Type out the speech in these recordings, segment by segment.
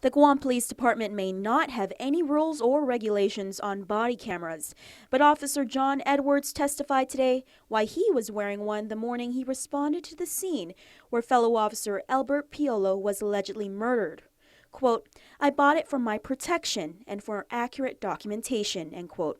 The Guam Police Department may not have any rules or regulations on body cameras, but Officer John Edwards testified today why he was wearing one the morning he responded to the scene where fellow officer Elbert Piolo was allegedly murdered. Quote, "I bought it for my protection and for accurate documentation," end quote.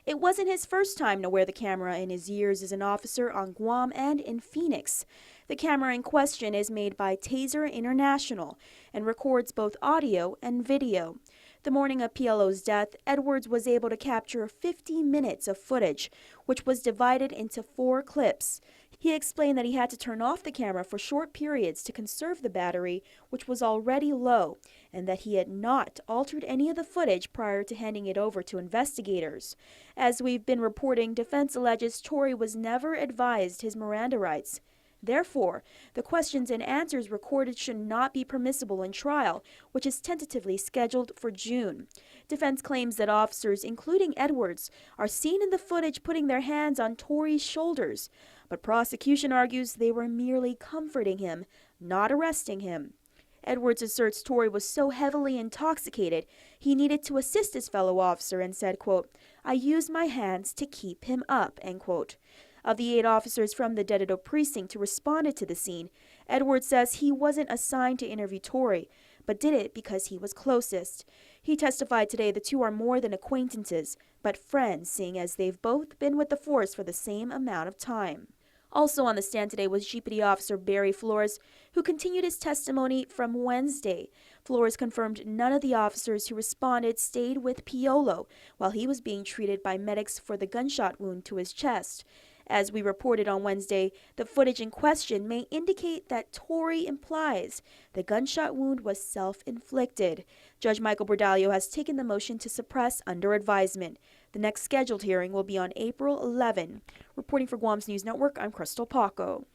It wasn't his first time to wear the camera in his years as an officer on Guam and in Phoenix. The camera in question is made by Taser International and records both audio and video. The morning of Piolo's death, Edwards was able to capture 50 minutes of footage, which was divided into 4 clips. He explained that he had to turn off the camera for short periods to conserve the battery, which was already low, and that he had not altered any of the footage prior to handing it over to investigators. As we've been reporting, defense alleges Torre was never advised his Miranda rights. Therefore, the questions and answers recorded should not be permissible in trial, which is tentatively scheduled for June. Defense claims that officers, including Edwards, are seen in the footage putting their hands on Torre's shoulders, but prosecution argues they were merely comforting him, not arresting him. Edwards asserts Torre was so heavily intoxicated he needed to assist his fellow officer and said, quote, "I used my hands to keep him up," end quote. Of the 8 officers from the Dededo precinct who responded to the scene, Edwards says he wasn't assigned to interview Torre, but did it because he was closest. He testified today the 2 are more than acquaintances, but friends, seeing as they've both been with the force for the same amount of time. Also on the stand today was GPD Officer Barry Flores, who continued his testimony from Wednesday. Flores confirmed none of the officers who responded stayed with Piolo while he was being treated by medics for the gunshot wound to his chest. As we reported on Wednesday, the footage in question may indicate that Torre implies the gunshot wound was self-inflicted. Judge Michael Bordallo has taken the motion to suppress under advisement. The next scheduled hearing will be on April 11. Reporting for Guam's News Network, I'm Crystal Paco.